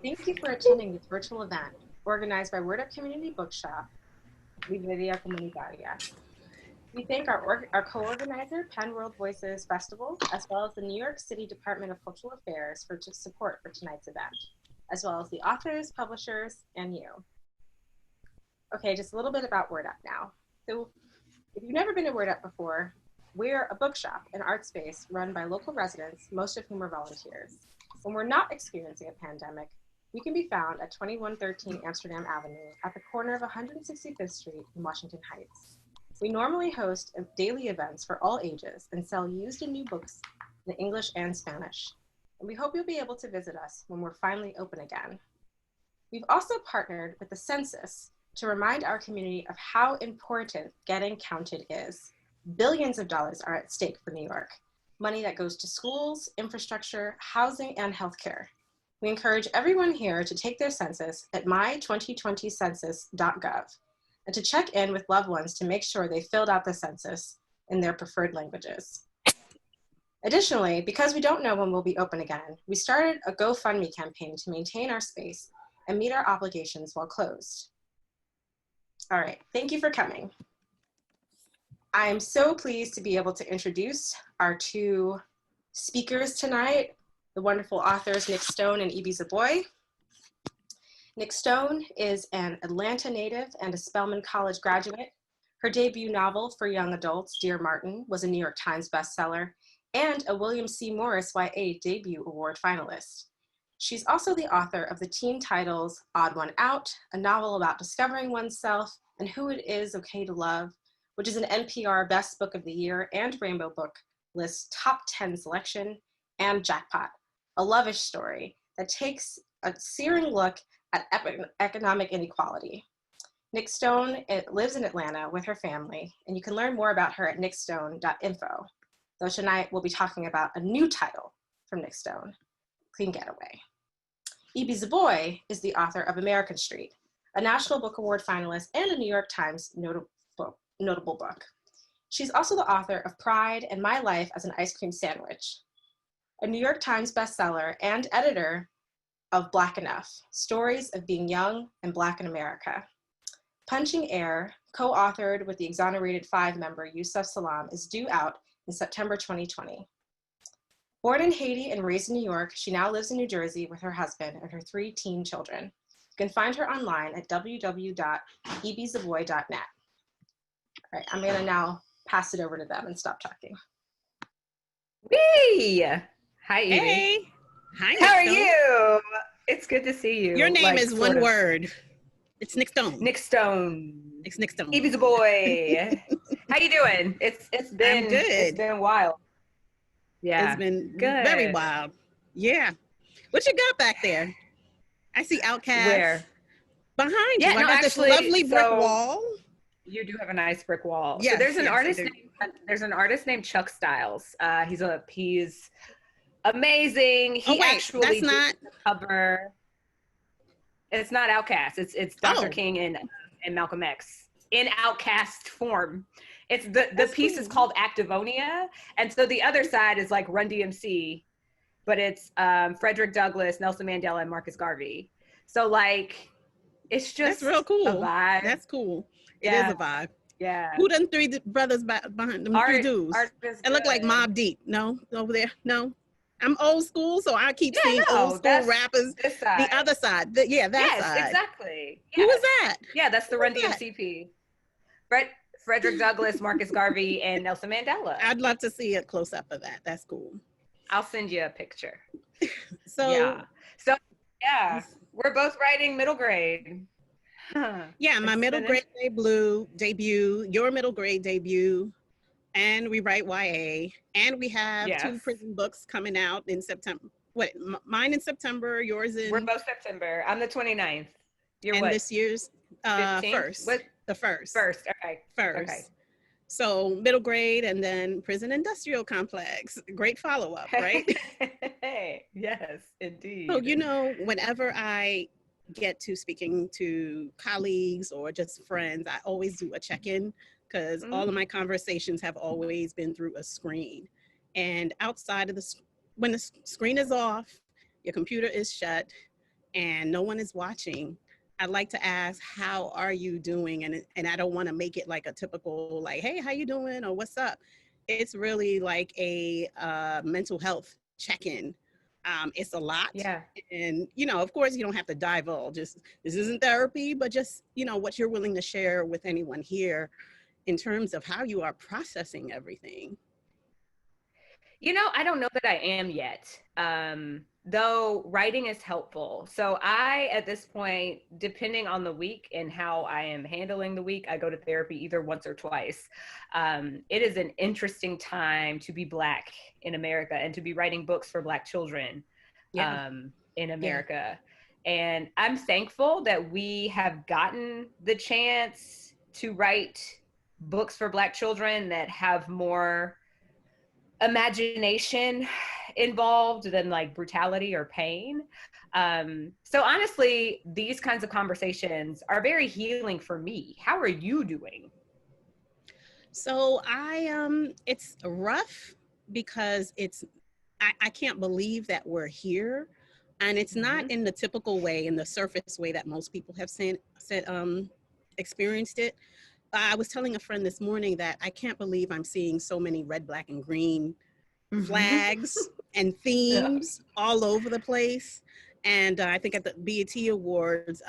Thank you for attending this virtual event organized by Word Up Community Bookshop, Libreria Comunitaria. We thank our co-organizer, Penn World Voices Festival, as well as the New York City Department of Cultural Affairs for support for tonight's event, as well as the authors, publishers, and you. Okay, just a little bit about Word Up now. So if you've never been to Word Up before, we're a bookshop, an art space run by local residents, most of whom are volunteers. When we're not experiencing a pandemic, we can be found at 2113 Amsterdam Avenue at the corner of 165th Street in Washington Heights. We normally host daily events for all ages and sell used and new books in English and Spanish. And we hope you'll be able to visit us when we're finally open again. We've also partnered with the census to remind our community of how important getting counted is. Billions of dollars are at stake for New York, money that goes to schools, infrastructure, housing, and healthcare. We encourage everyone here to take their census at my2020census.gov and to check in with loved ones to make sure they filled out the census in their preferred languages. Additionally, because we don't know when we'll be open again, we started a GoFundMe campaign to maintain our space and meet our obligations while closed. All right, thank you for coming. I am so pleased to be able to introduce our two speakers tonight, the wonderful authors Nick Stone and Ibi Zoboi. Nick Stone is an Atlanta native and a Spelman College graduate. Her debut novel for young adults, Dear Martin, was a New York Times bestseller and a William C. Morris YA Debut Award finalist. She's also the author of the teen titles Odd One Out, a novel about discovering oneself and who it is okay to love, which is an NPR Best Book of the Year and Rainbow Book List Top 10 selection, and Jackpot, a lovish story that takes a searing look at economic inequality. Nick Stone lives in Atlanta with her family, and you can learn more about her at nickstone.info. Though tonight we'll be talking about a new title from Nick Stone, Clean Getaway. Ibi Zoboi is the author of American Street, a National Book Award finalist and a New York Times notable book. She's also the author of Pride and My Life as an Ice Cream Sandwich, a New York Times bestseller and editor of Black Enough, Stories of Being Young and Black in America. Punching Air, co-authored with the Exonerated 5 member Yusuf Salaam, is due out in September 2020. Born in Haiti and raised in New York, she now lives in New Jersey with her husband and her 3 teen children. You can find her online at www.ibizoboi.net. All right, I'm gonna now pass it over to them and stop talking. Whee! Hi, Ibi. Hey. Hi, Nick How are Stone. you? It's good to see you. Your name is one word. It's Nick Stone. Nick Stone. It's Nick Stone. Ibi Zoboi. How you doing? It's been I'm good. It's been wild. Yeah. It's been good. very wild. Yeah. What you got back there? I see Outcast. Where? Behind Yeah, you. I no, got actually, this lovely brick so wall. You do have a nice brick wall. Yes, so there's an yes, artist. There's an artist named Chuck Styles. He's amazing. He actually that's did not the cover. It's not Outcast. It's Dr. King and Malcolm X in Outcast form. It's the piece cool. is called Activonia, and so the other side is like Run DMC, but it's Frederick Douglass, Nelson Mandela, and Marcus Garvey. So like, it's just that's real cool. A vibe. That's cool. It Yeah. is a vibe. Yeah. Who done 3 brothers behind them? 3 dudes. It look like Mobb Deep. No, over there. No. I'm old school, so I keep seeing old school rappers. This side. The other side. That yes, side. Exactly. Yes. Who is that? Yeah, that's the Run DMC. Frederick Douglass, Marcus Garvey, and Nelson Mandela. I'd love to see a close up of that. That's cool. I'll send you a picture. So yeah, we're both writing middle grade. Yeah, my middle grade debut, your middle grade debut, and we write YA, and we have 2 prison books coming out in September. What? Mine in September, yours in. We're both September. I'm the 29th. You're and what? This year's 15th? First. What? The first. First. Okay. First. Okay. So middle grade and then prison industrial complex. Great follow up, right? Yes, indeed. So whenever I get to speaking to colleagues or just friends, I always do a check-in because all of my conversations have always been through a screen. And outside of when the screen is off, your computer is shut, and no one is watching, I'd like to ask, how are you doing? And I don't want to make it like a typical, like, hey, how you doing? Or what's up? It's really like a mental health check-in. It's a lot. Yeah. And, you know, of course, you don't have to divulge. Just, this isn't therapy, but just, you know, what you're willing to share with anyone here in terms of how you are processing everything. You know, I don't know that I am yet, though writing is helpful. So I, at this point, depending on the week and how I am handling the week, I go to therapy either once or twice. It is an interesting time to be Black in America and to be writing books for Black children in America. Yeah. And I'm thankful that we have gotten the chance to write books for Black children that have more imagination involved than like brutality or pain. So honestly, these kinds of conversations are very healing for me. How are you doing? So it's rough because I can't believe that we're here. And it's not in the typical way, in the surface way that most people have experienced it. I was telling a friend this morning that I can't believe I'm seeing so many red, black, and green flags and themes all over the place. And I think at the BET Awards,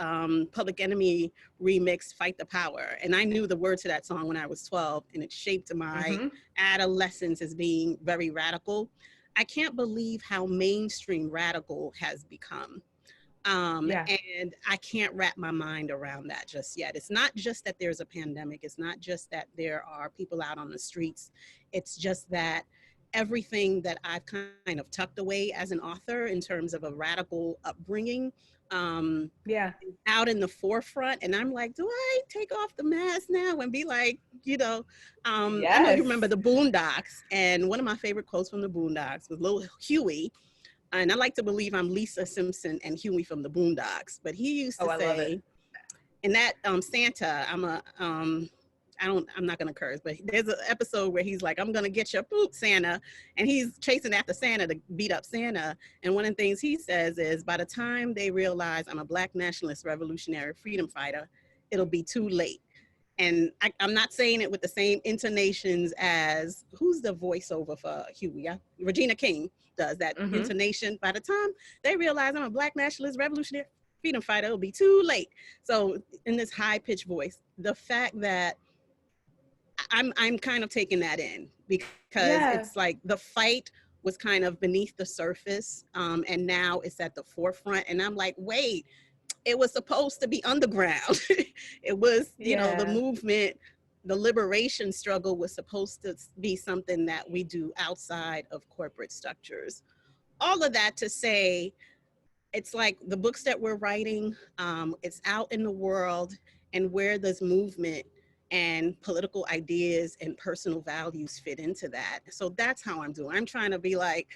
Public Enemy remixed Fight the Power. And I knew the words to that song when I was 12, and it shaped my adolescence as being very radical. I can't believe how mainstream radical has become. And I can't wrap my mind around that just yet. It's not just that there's a pandemic. It's not just that there are people out on the streets. It's just that everything that I've kind of tucked away as an author in terms of a radical upbringing out in the forefront. And I'm like, do I take off the mask now and be like, you know, I know you remember the Boondocks, and one of my favorite quotes from the Boondocks was Lil Huey. And I like to believe I'm Lisa Simpson and Huey from the Boondocks, but he used to say, in that Santa, I'm not gonna curse, but there's an episode where he's like, I'm gonna get your poop, Santa, and he's chasing after Santa to beat up Santa. And one of the things he says is, by the time they realize I'm a Black nationalist revolutionary freedom fighter, it'll be too late. And I'm not saying it with the same intonations as, who's the voiceover for Huey? Regina King does that intonation. By the time they realize I'm a Black nationalist revolutionary freedom fighter, it'll be too late. So in this high-pitched voice, the fact that I'm kind of taking that in, because it's like the fight was kind of beneath the surface, and now it's at the forefront. And I'm like, wait, it was supposed to be underground. It was, you know, the movement, the liberation struggle was supposed to be something that we do outside of corporate structures. All of that to say, it's like the books that we're writing, it's out in the world, and where does movement and political ideas and personal values fit into that? So that's how I'm doing. I'm trying to be like,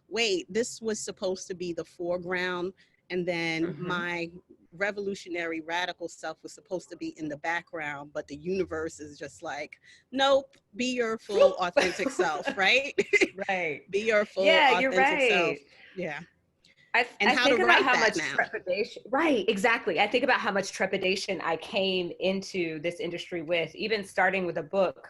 wait, this was supposed to be the foreground, and then my revolutionary radical self was supposed to be in the background, but the universe is just like, nope, be your full authentic self, right? Right. Be your full authentic self. Yeah. I think about how much trepidation, right, exactly. I think about how much trepidation I came into this industry with, even starting with a book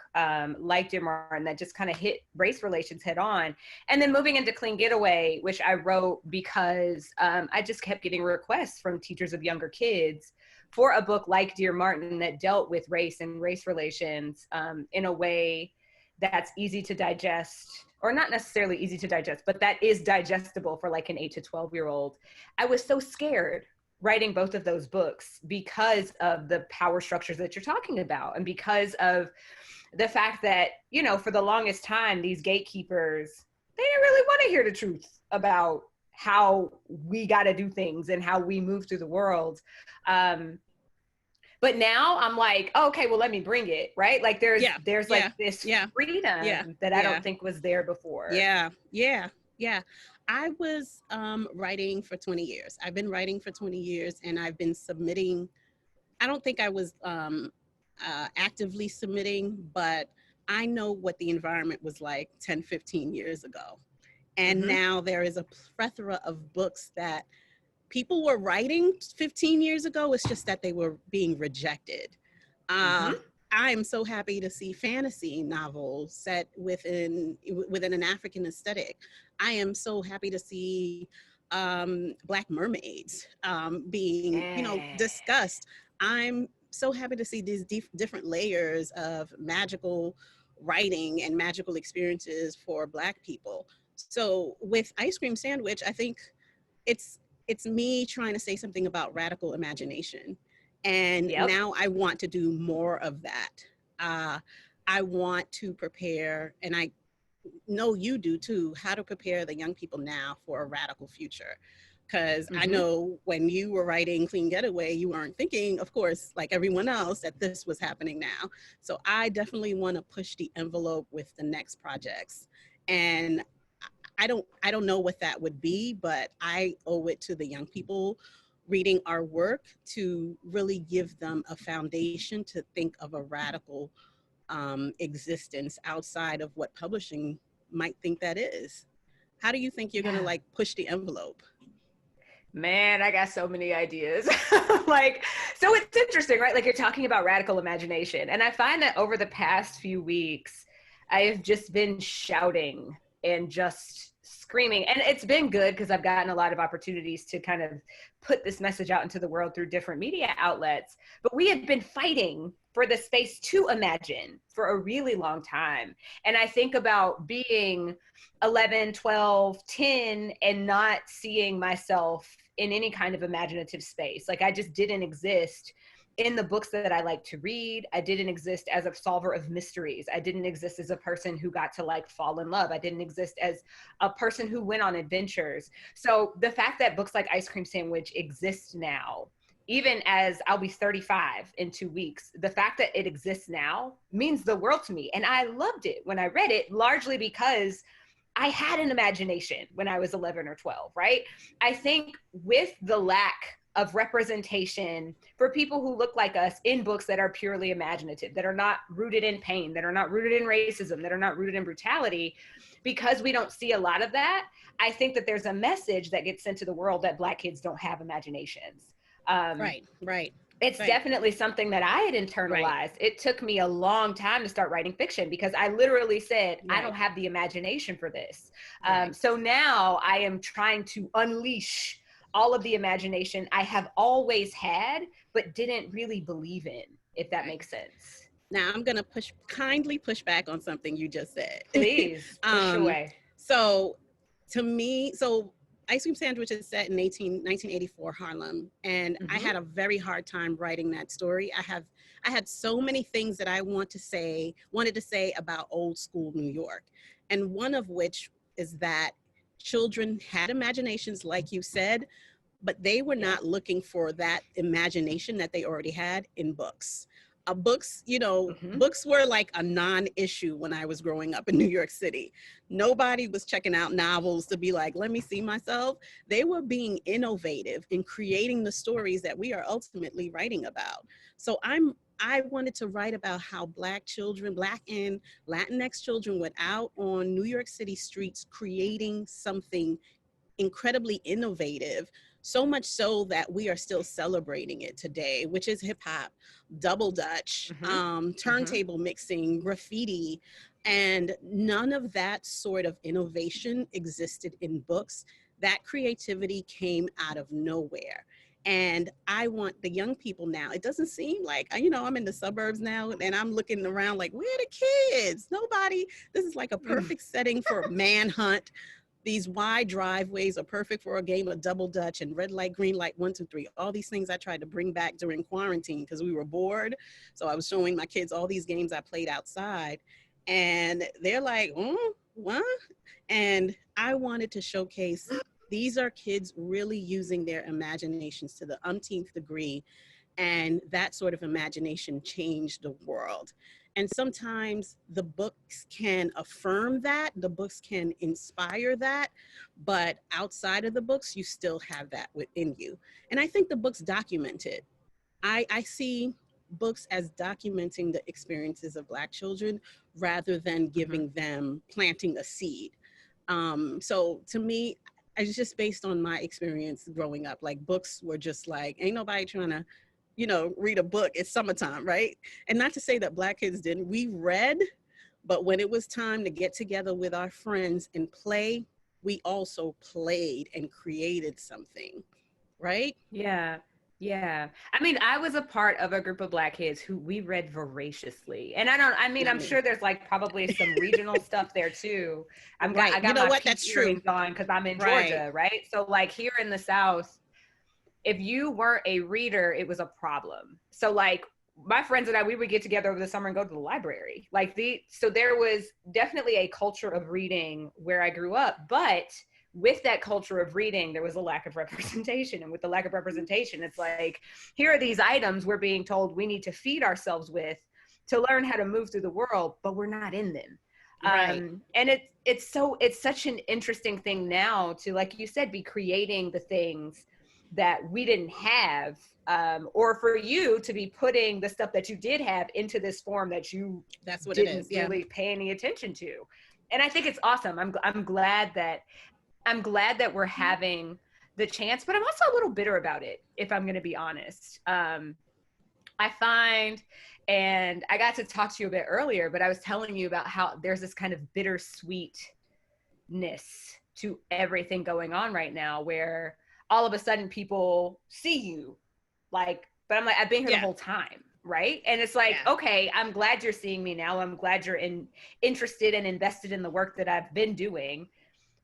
like Dear Martin that just kind of hit race relations head on. And then moving into Clean Getaway, which I wrote because I just kept getting requests from teachers of younger kids for a book like Dear Martin that dealt with race and race relations in a way that's easy to digest, or not necessarily easy to digest, but that is digestible for like an 8 to 12-year-old. I was so scared writing both of those books because of the power structures that you're talking about, and because of the fact that, you know, for the longest time, these gatekeepers, they didn't really want to hear the truth about how we got to do things and how we move through the world. But now I'm like, oh, okay, well, let me bring it, right? Like there's like this freedom that I don't think was there before. Yeah. I was writing for 20 years. I've been writing for 20 years, and I've been submitting. I don't think I was actively submitting, but I know what the environment was like 10, 15 years ago. And now there is a plethora of books that people were writing 15 years ago. It's just that they were being rejected. I am so happy to see fantasy novels set within an African aesthetic. I am so happy to see Black mermaids being, discussed. I'm so happy to see these different layers of magical writing and magical experiences for Black people. So with Ice Cream Sandwich, I think it's me trying to say something about radical imagination. And now I want to do more of that. I want to prepare, and I know you do too, how to prepare the young people now for a radical future. Because I know when you were writing Clean Getaway, you weren't thinking, of course, like everyone else, that this was happening now. So I definitely want to push the envelope with the next projects. And I don't know what that would be, but I owe it to the young people reading our work to really give them a foundation to think of a radical existence outside of what publishing might think that is. How do you think you're gonna like push the envelope? Man, I got so many ideas. So it's interesting, right? Like you're talking about radical imagination. And I find that over the past few weeks, I have just been shouting and just screaming. And it's been good because I've gotten a lot of opportunities to kind of put this message out into the world through different media outlets. But we have been fighting for the space to imagine for a really long time. And I think about being 11, 12, 10 and not seeing myself in any kind of imaginative space. Like I just didn't exist in the books that I like to read. I didn't exist as a solver of mysteries. I didn't exist as a person who got to like fall in love. I didn't exist as a person who went on adventures. So the fact that books like Ice Cream Sandwich exist now, even as I'll be 35 in 2 weeks, the fact that it exists now means the world to me. And I loved it when I read it, largely because I had an imagination when I was 11 or 12, right? I think with the lack of representation for people who look like us in books that are purely imaginative, that are not rooted in pain, that are not rooted in racism, that are not rooted in brutality, because we don't see a lot of that, I think that there's a message that gets sent to the world that Black kids don't have imaginations. Right. It's definitely something that I had internalized. Right. It took me a long time to start writing fiction because I literally said, I don't have the imagination for this. So now I am trying to unleash all of the imagination I have always had, but didn't really believe in, if that makes sense. Now I'm going to kindly push back on something you just said. Please, push away. So to me, Ice Cream Sandwich is set in 1984 Harlem, and I had a very hard time writing that story. I had so many things that I wanted to say about old school New York, and one of which is that children had imaginations, like you said, but they were not looking for that imagination that they already had in books. Books, books were like a non-issue when I was growing up in New York City. Nobody was checking out novels to be like, let me see myself. They were being innovative in creating the stories that we are ultimately writing about. So I wanted to write about how Black children, Black and Latinx children went out on New York City streets creating something incredibly innovative, so much so that we are still celebrating it today, which is hip hop, double dutch, turntable mixing, graffiti, and none of that sort of innovation existed in books. That creativity came out of nowhere. And I want the young people now, it doesn't seem like, I'm in the suburbs now and I'm looking around like, where are the kids? Nobody, this is like a perfect setting for manhunt. These wide driveways are perfect for a game of double dutch and red light, green light, 1, 2, 3. All these things I tried to bring back during quarantine because we were bored. So I was showing my kids all these games I played outside. And they're like, oh, what? And I wanted to showcase these are kids really using their imaginations to the umpteenth degree. And that sort of imagination changed the world. And sometimes the books can affirm that, the books can inspire that, but outside of the books, you still have that within you. And I think the books document it. I see books as documenting the experiences of Black children rather than giving them, planting a seed. So to me, it's just based on my experience growing up. Like books were just like, ain't nobody trying to, read a book. It's summertime, right? And not to say that Black kids didn't. We read, but when it was time to get together with our friends and play, we also played and created something, right? Yeah. Yeah. I mean, I was a part of a group of Black kids who we read voraciously. And I'm sure there's like probably some regional stuff there too. I got my peach earrings on because I'm in Georgia, right? So like here in the South, if you weren't a reader, it was a problem. So like my friends and I, we would get together over the summer and go to the library. So there was definitely a culture of reading where I grew up, but with that culture of reading, there was a lack of representation. And with the lack of representation, it's like, here are these items we're being told we need to feed ourselves with to learn how to move through the world, but we're not in them. Right. And it's such an interesting thing now to, like you said, be creating the things that we didn't have, or for you to be putting the stuff that you did have into this form that you didn't really pay any attention to. And I think it's awesome. I'm glad that we're having the chance, but I'm also a little bitter about it, if I'm going to be honest. I find, and I got to talk to you a bit earlier, but I was telling you about how there's this kind of bittersweetness to everything going on right now, where all of a sudden people see you but I'm like, I've been here the whole time. Right. And it's like, okay, I'm glad you're seeing me now. I'm glad you're interested and invested in the work that I've been doing.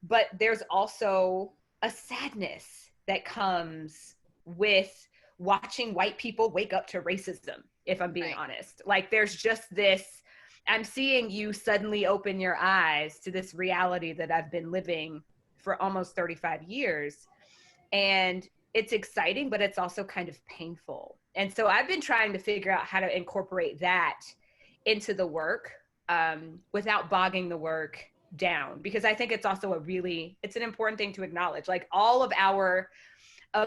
But there's also a sadness that comes with watching white people wake up to racism, if I'm being honest. Like there's just this, I'm seeing you suddenly open your eyes to this reality that I've been living for almost 35 years. And it's exciting, but it's also kind of painful. And so I've been trying to figure out how to incorporate that into the work without bogging the work down, because I think it's also it's an important thing to acknowledge. Like all of our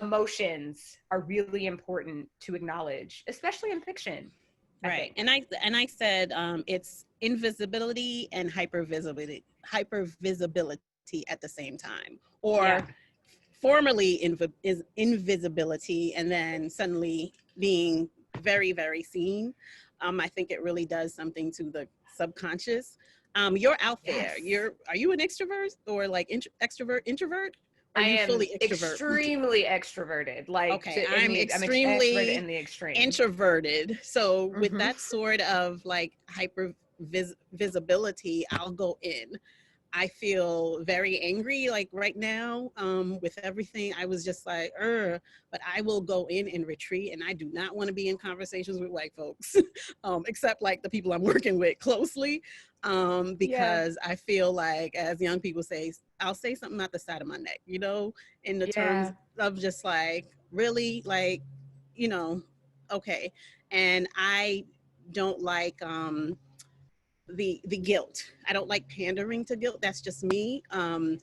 emotions are really important to acknowledge, especially in fiction. Right. And I said it's invisibility and hypervisibility at the same time, or formerly is invisibility and then suddenly being very, very seen. I think it really does something to the subconscious. You're out there. Are you an extrovert or like extrovert, introvert? Or are you fully extrovert? Extremely extroverted. Like, okay, I'm extremely in the extreme. introverted. So with that sort of like hyper visibility, I'll go in. I feel very angry like right now with everything. I was just like, but I will go in and retreat, and I do not want to be in conversations with white folks, except like the people I'm working with closely, because I feel like, as young people say, I'll say something out the side of my neck, in the terms of just like, really, like, okay. And I don't like, the guilt. I don't like pandering to guilt. That's just me. And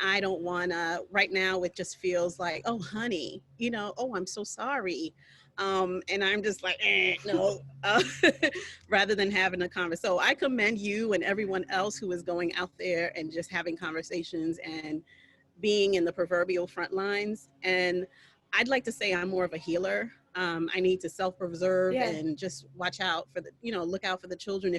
I don't want to, right now it just feels like, oh honey, oh, I'm so sorry. And I'm just like, no, rather than having a conversation. So I commend you and everyone else who is going out there and just having conversations and being in the proverbial front lines. And I'd like to say I'm more of a healer. I need to self-preserve and just watch out for look out for the children.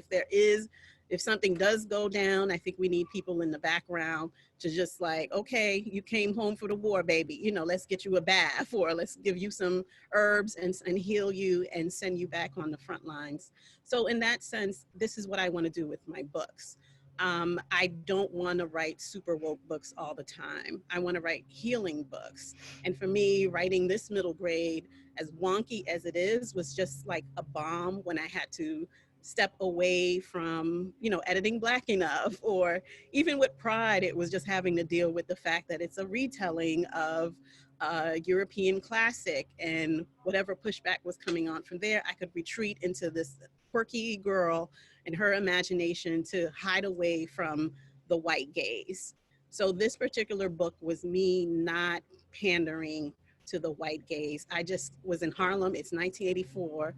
If something does go down, I think we need people in the background to just like, okay, you came home for the war, baby. Let's get you a bath, or let's give you some herbs and heal you and send you back on the front lines. So in that sense, this is what I want to do with my books. I don't want to write super woke books all the time. I want to write healing books. And for me, writing this middle grade, as wonky as it is, was just like a bomb when I had to step away from, editing Black Enough, or even with Pride, it was just having to deal with the fact that it's a retelling of a European classic, and whatever pushback was coming on from there, I could retreat into this quirky girl and her imagination to hide away from the white gaze. So this particular book was me not pandering to the white gaze. I just was in Harlem. It's 1984.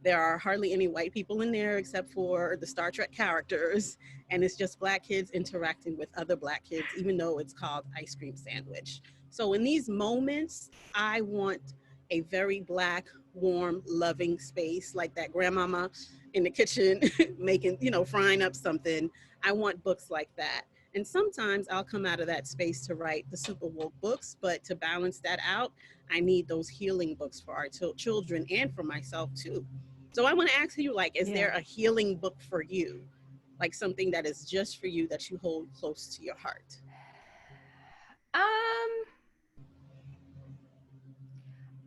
There are hardly any white people in there except for the Star Trek characters. And it's just Black kids interacting with other Black kids, even though it's called Ice Cream Sandwich. So in these moments, I want a very Black, warm, loving space, like that grandmama in the kitchen making, frying up something. I want books like that. And sometimes I'll come out of that space to write the super woke books, but to balance that out, I need those healing books for our children and for myself too. So I want to ask you, like, is there a healing book for you? Like something that is just for you that you hold close to your heart?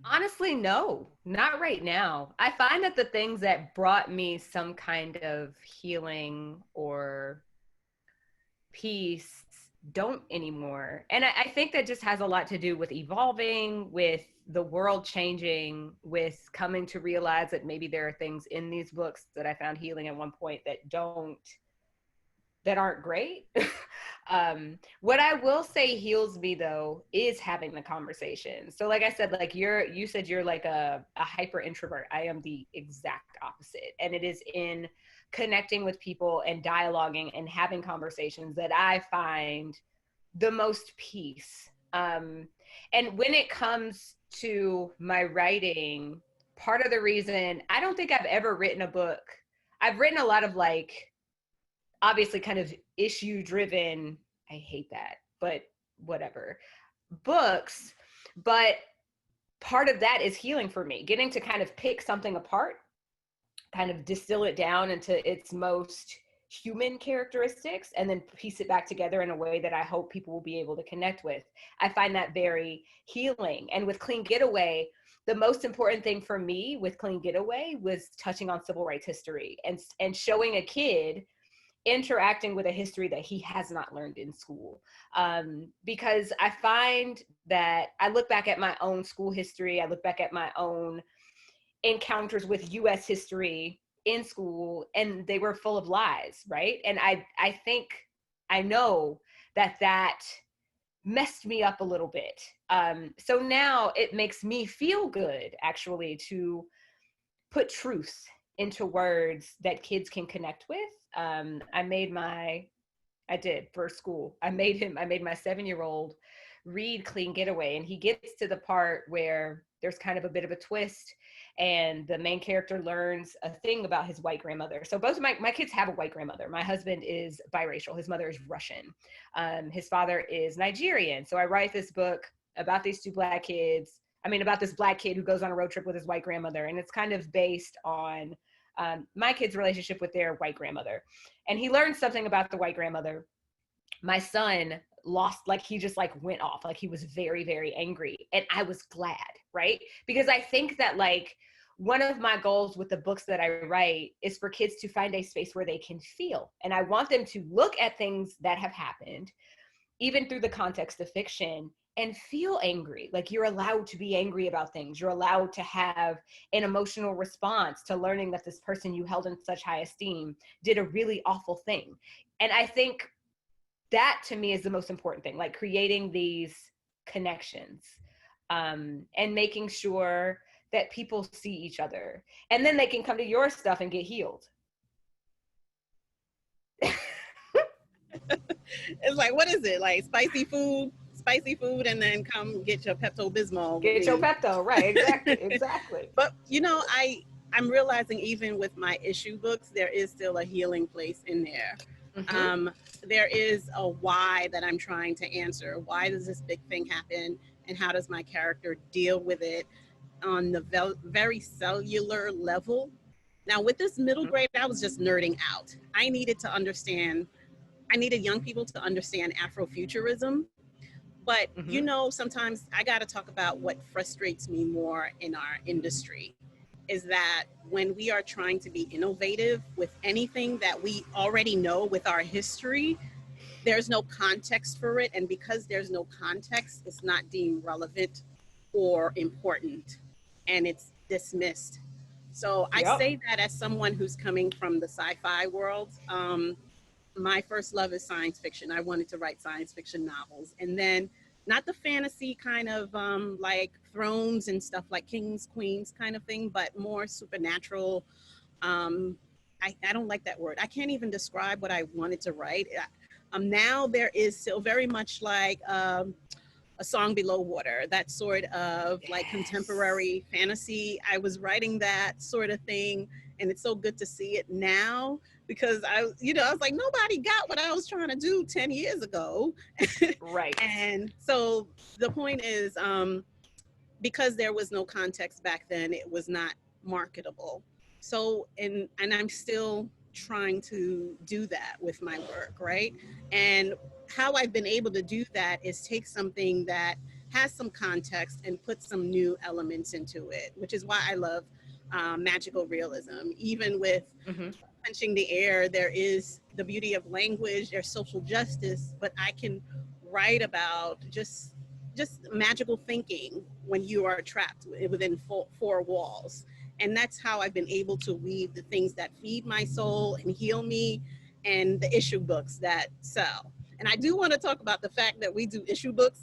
Honestly, no, not right now. I find that the things that brought me some kind of healing or peace don't anymore. And I think that just has a lot to do with evolving, with the world changing, with coming to realize that maybe there are things in these books that I found healing at one point that aren't great. What I will say heals me though is having the conversation. So like I said, like you said you're like a hyper introvert. I am the exact opposite. And it is in connecting with people and dialoguing and having conversations that I find the most peace. And when it comes to my writing, part of the reason I don't think I've ever written a book, I've written a lot of like, obviously kind of issue driven, I hate that, but whatever, books. But part of that is healing for me, getting to kind of pick something apart, kind of distill it down into its most human characteristics, and then piece it back together in a way that I hope people will be able to connect with. I find that very healing. And with Clean Getaway, the most important thing for me with Clean Getaway was touching on civil rights history and showing a kid interacting with a history that he has not learned in school. Because I find that I look back at my own school history, I look back at my own encounters with US history in school, and they were full of lies, right? And I think, I know that messed me up a little bit. So now it makes me feel good actually to put truth into words that kids can connect with. I did for school. I made my 7-year-old read Clean Getaway, and he gets to the part where there's kind of a bit of a twist, and the main character learns a thing about his white grandmother. So both of my kids have a white grandmother. My husband is biracial. His mother is Russian. His father is Nigerian. So I write this book about these two black kids. About this black kid who goes on a road trip with his white grandmother. And it's kind of based on my kid's relationship with their white grandmother. And he learned something about the white grandmother. My son he just like went off. Like he was very, very angry. And I was glad, right? Because I think that like one of my goals with the books that I write is for kids to find a space where they can feel. And I want them to look at things that have happened, even through the context of fiction, and feel angry. Like you're allowed to be angry about things. You're allowed to have an emotional response to learning that this person you held in such high esteem did a really awful thing. And I think that to me is the most important thing, like creating these connections and making sure that people see each other, and then they can come to your stuff and get healed. It's like, what is it? Like spicy food, and then come get your Pepto-Bismol. Get your Pepto, right, exactly. But, I'm realizing even with my issue books, there is still a healing place in there. Mm-hmm. There is a why that I'm trying to answer. Why does this big thing happen? And how does my character deal with it on the very cellular level? Now, with this middle grade, I was just nerding out. I needed young people to understand Afrofuturism. But, sometimes I got to talk about what frustrates me more in our industry is that when we are trying to be innovative with anything that we already know with our history, there's no context for it. And because there's no context, it's not deemed relevant or important, and it's dismissed. So I say that as someone who's coming from the sci-fi world. My first love is science fiction. I wanted to write science fiction novels. And then not the fantasy kind of like thrones and stuff like kings, queens kind of thing, but more supernatural. I don't like that word. I can't even describe what I wanted to write. Now there is still very much like A Song Below Water, that sort of like contemporary fantasy. I was writing that sort of thing, and it's so good to see it now because I was like, nobody got what I was trying to do 10 years ago. Right. And so the point is, because there was no context back then, it was not marketable. So, and I'm still trying to do that with my work, right? And how I've been able to do that is take something that has some context and put some new elements into it, which is why I love magical realism. Even with Punching the Air, there is the beauty of language, there's social justice, but I can write about just magical thinking when you are trapped within four walls. And that's how I've been able to weave the things that feed my soul and heal me, and the issue books that sell. And I do want to talk about the fact that we do issue books,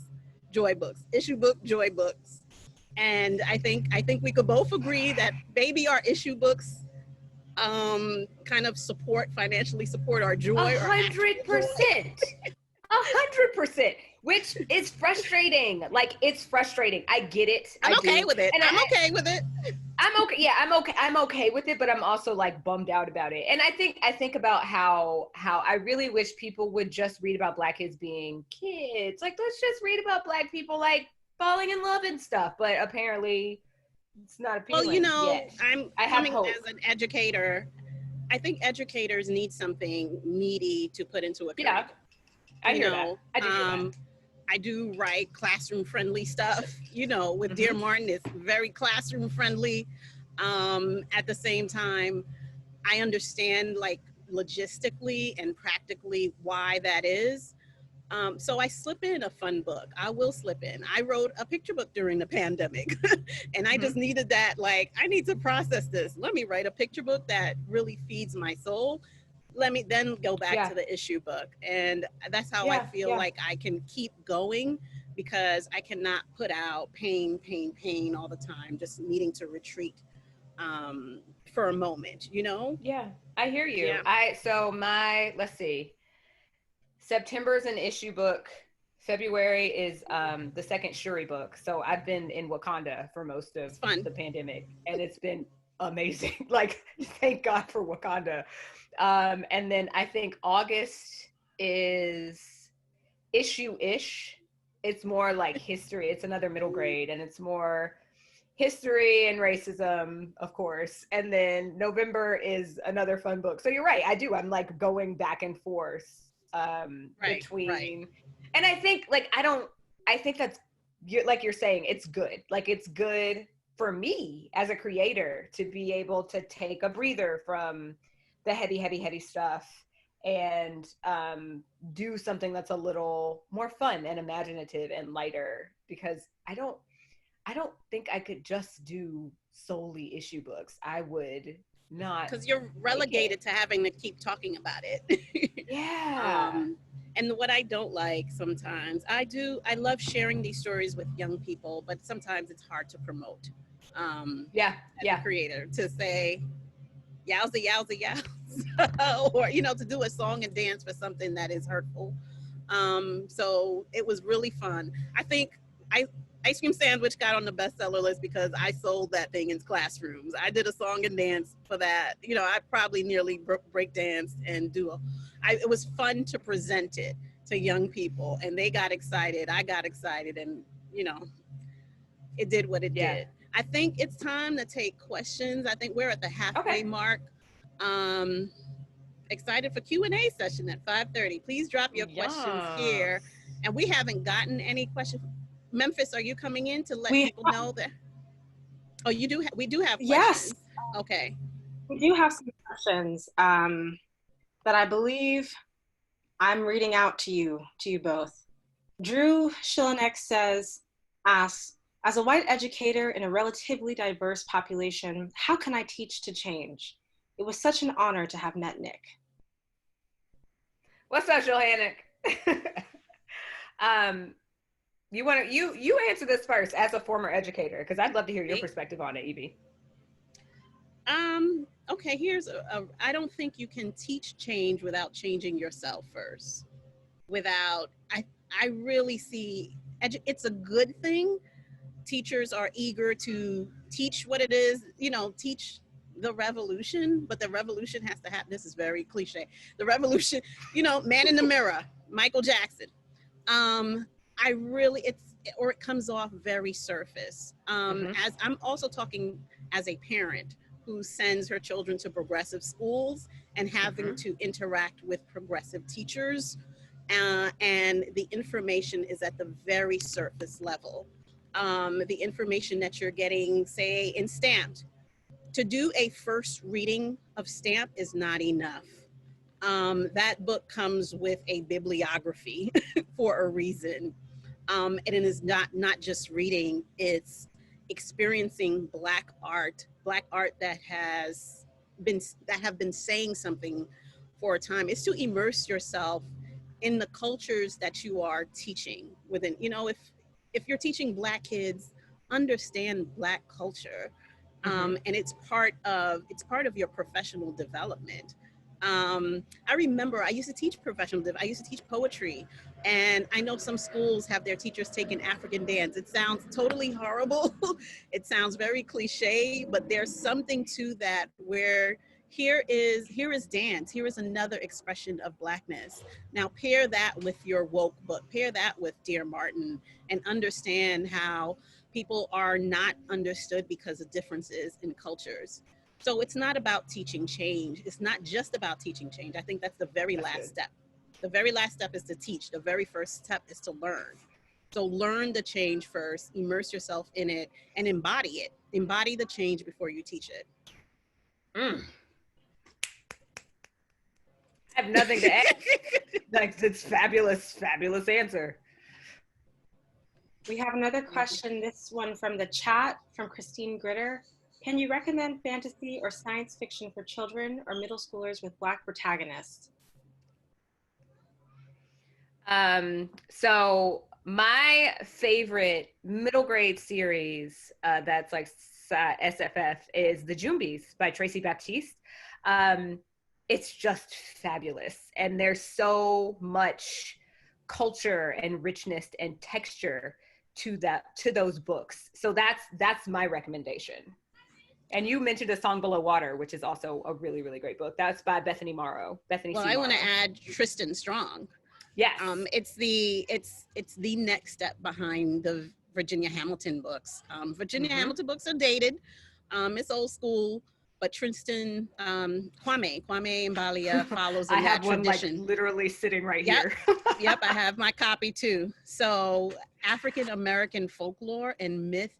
joy books, issue book, joy books. And I think we could both agree that maybe our issue books kind of financially support our joy. 100%. 100%, which is frustrating. Like, it's frustrating. I get it. I'm okay with it. I'm okay with it. I'm okay. Yeah, I'm okay with it, but I'm also like bummed out about it. And I think about how I really wish people would just read about Black kids being kids. Like, let's just read about Black people like falling in love and stuff. But apparently it's not appealing. Well, yet. I coming as an educator. I think educators need something meaty to put into a curriculum. Yeah. I hear that. I do write classroom friendly stuff, with Dear Martin, it's very classroom friendly. At the same time, I understand like logistically and practically why that is. So I slip in a fun book. I will slip in. I wrote a picture book during the pandemic and I just needed that. Like, I need to process this. Let me write a picture book that really feeds my soul. Let me then go back to the issue book. And that's how I feel like I can keep going, because I cannot put out pain all the time, just needing to retreat for a moment, Yeah, I hear you. Yeah. Let's see. September is an issue book. February is the second Shuri book. So I've been in Wakanda for most of the pandemic, and it's been amazing. Like, thank God for Wakanda. And then I think August is issue-ish. It's more like history. It's another middle grade, and it's more history and racism, of course. And then November is another fun book. So you're right. I'm like going back and forth between. And I think I think that's, like you're saying, it's good. Like, it's good for me as a creator to be able to take a breather from the heavy stuff and do something that's a little more fun and imaginative and lighter, because I don't think I could just do solely issue books. I would not, because you're relegated to having to keep talking about it. Yeah. And what I don't like sometimes, I love sharing these stories with young people, but sometimes it's hard to promote. As a creator, to say yowza yowza yowza or to do a song and dance for something that is hurtful. So it was really fun. I think Ice Cream Sandwich got on the bestseller list because I sold that thing in classrooms. I did a song and dance for that. I probably nearly break danced and it was fun to present it to young people, and they got excited. I got excited, and it did what it did. I think it's time to take questions. I think we're at the halfway mark. Excited for Q&A session at 5:30. Please drop your questions here. And we haven't gotten any questions. Memphis, are you coming in to let people know that? Oh, you do. We do have questions. Yes. Okay. We do have some questions that I believe I'm reading out to you both. Drew Schillenek asks, as a white educator in a relatively diverse population, how can I teach to change? It was such an honor to have met Nick. What's up, Johannick? You answer this first as a former educator, because I'd love to hear your perspective on it, Ibi. Okay, here's I don't think you can teach change without changing yourself first. I really see it's a good thing. Teachers are eager to teach what it is, teach the revolution, but the revolution has to happen. This is very cliche. The revolution, man in the mirror, Michael Jackson. It comes off very surface. As I'm also talking as a parent who sends her children to progressive schools and having to interact with progressive teachers, and the information is at the very surface level. The information that you're getting, say, in Stamped, to do a first reading of Stamp is not enough. That book comes with a bibliography for a reason. And it is not just reading, it's experiencing Black art that have been saying something for a time. It's to immerse yourself in the cultures that you are teaching within. If you're teaching Black kids, understand Black culture. And it's part of your professional development. I remember I used to teach I used to teach poetry, and I know some schools have their teachers taking African dance. It sounds totally horrible. It sounds very cliche, but there's something to that where here is dance. Here is another expression of Blackness. Now pair that with your woke book, pair that with Dear Martin, and understand how people are not understood because of differences in cultures. So it's not about teaching change. It's not just about teaching change. I think that's the very last step. The very last step is to teach. The very first step is to learn. So learn the change first, immerse yourself in it, and embody it. Embody the change before you teach it. I have nothing to add. It's fabulous answer. We have another question, this one from the chat, from Christine Gritter. Can you recommend fantasy or science fiction for children or middle schoolers with Black protagonists? So my favorite middle grade series that's like SFF is The Jumbies by Tracy Baptiste. It's just fabulous. And there's so much culture and richness and texture to those books. So that's my recommendation. And you mentioned A Song Below Water, which is also a really, really great book. That's by Bethany Morrow. I want to add Tristan Strong. Yes. It's the next step behind the Virginia Hamilton books. Virginia Hamilton books are dated. It's old school, but Tristan, Kwame Mbalia follows in that tradition. I have one like literally sitting right here. Yep, I have my copy too. So African American folklore and myth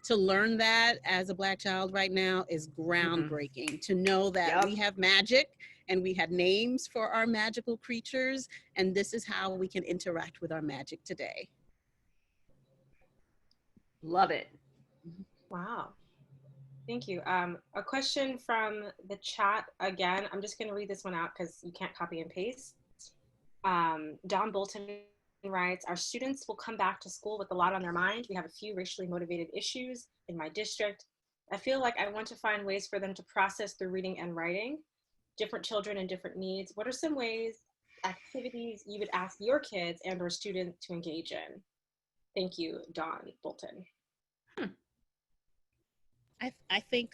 to learn that as a Black child right now is groundbreaking. To know that we have magic and we have names for our magical creatures, and this is how we can interact with our magic today. Love it. Wow. Thank you. A question from the chat again. I'm just going to read this one out because you can't copy and paste. Don Bolton writes, our students will come back to school with a lot on their mind. We have a few racially motivated issues in my district. I feel like I want to find ways for them to process through reading and writing. Different children and different needs. What are some activities you would ask your kids and or students to engage in? Thank you, Don Bolton. I think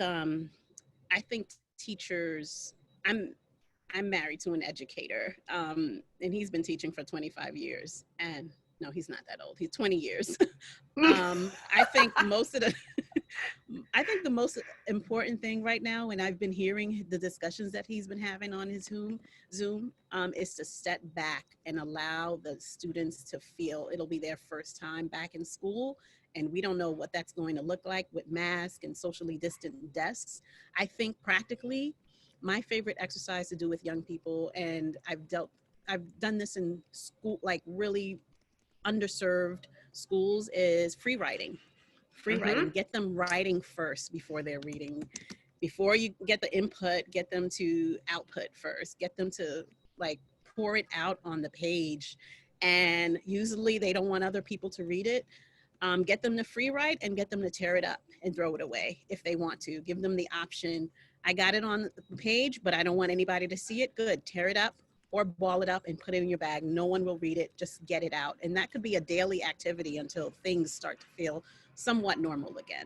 teachers, I'm married to an educator, and he's been teaching for 25 years. And no, he's not that old. He's 20 years. I think the most important thing right now, and I've been hearing the discussions that he's been having on his Zoom, is to step back and allow the students to feel it'll be their first time back in school. And we don't know what that's going to look like with masks and socially distant desks. I think practically, my favorite exercise to do with young people, and I've done this in school, like really underserved schools, is free writing. Writing. Get them writing first before they're reading. Before you get the input, get them to output first. Get them to like pour it out on the page and usually they don't want other people to read it. Get them to free write and get them to tear it up and throw it away if they want to. Give them the option. I got it on the page, but I don't want anybody to see it. Good, tear it up or ball it up and put it in your bag. No one will read it, just get it out. And that could be a daily activity until things start to feel somewhat normal again.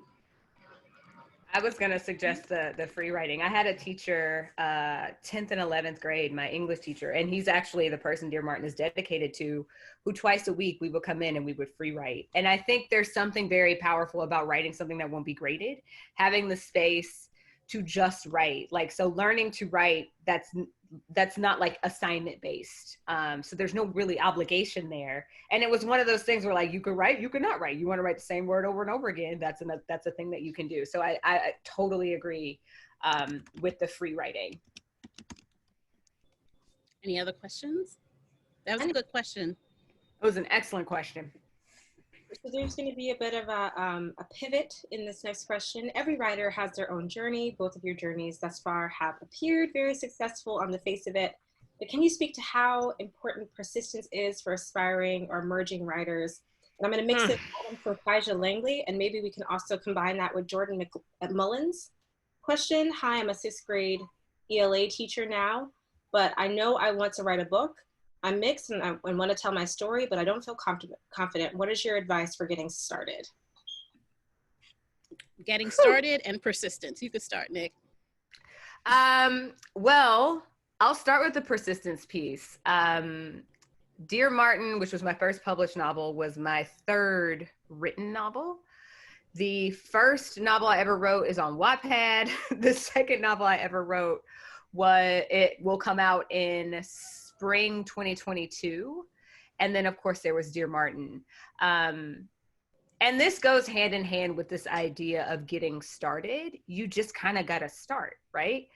I was going to suggest the free writing. I had a teacher, 10th and 11th grade, my English teacher, and he's actually the person Dear Martin is dedicated to, who twice a week we would come in and we would free write. And I think there's something very powerful about writing something that won't be graded, having the space to just write. Like, so learning to write, that's not like assignment based. So there's no really obligation there. And it was one of those things where like, you could write, you could not write. You want to write the same word over and over again. That's a thing that you can do. So I totally agree with the free writing. Any other questions? That was a good question. It was an excellent question. So there's going to be a bit of a pivot in this next question. Every writer has their own journey. Both of your journeys thus far have appeared very successful on the face of it. But can you speak to how important persistence is for aspiring or emerging writers? And I'm going to mix it for Faija Langley, and maybe we can also combine that with Jordan Mullen's question. Hi, I'm a 6th grade ELA teacher now, but I know I want to write a book. I'm mixed and I want to tell my story, but I don't feel confident. What is your advice for getting started? Getting started and persistence. You could start, Nick. Well, I'll start with the persistence piece. Dear Martin, which was my first published novel, was my 3rd written novel. The first novel I ever wrote is on Wattpad. The second novel I ever wrote will come out in spring 2022. And then of course there was Dear Martin. And this goes hand in hand with this idea of getting started. You just kind of got to start, right?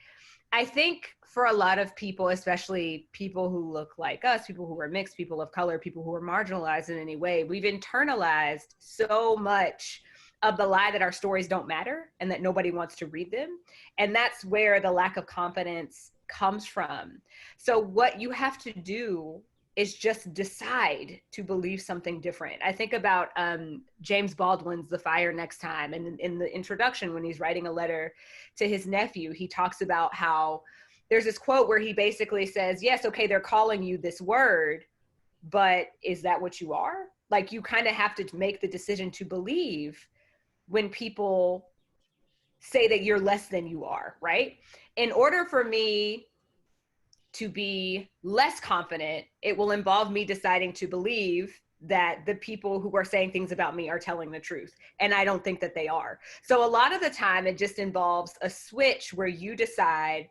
I think for a lot of people, especially people who look like us, people who are mixed, people of color, people who are marginalized in any way, we've internalized so much of the lie that our stories don't matter and that nobody wants to read them. And that's where the lack of confidence comes from. So what you have to do is just decide to believe something different. I think about James Baldwin's The Fire Next Time. And in the introduction, when he's writing a letter to his nephew, he talks about how there's this quote where he basically says, yes, okay, they're calling you this word, but is that what you are? Like, you kind of have to make the decision to believe when people say that you're less than you are, right? In order for me to be less confident, it will involve me deciding to believe that the people who are saying things about me are telling the truth. And I don't think that they are. So a lot of the time it just involves a switch where you decide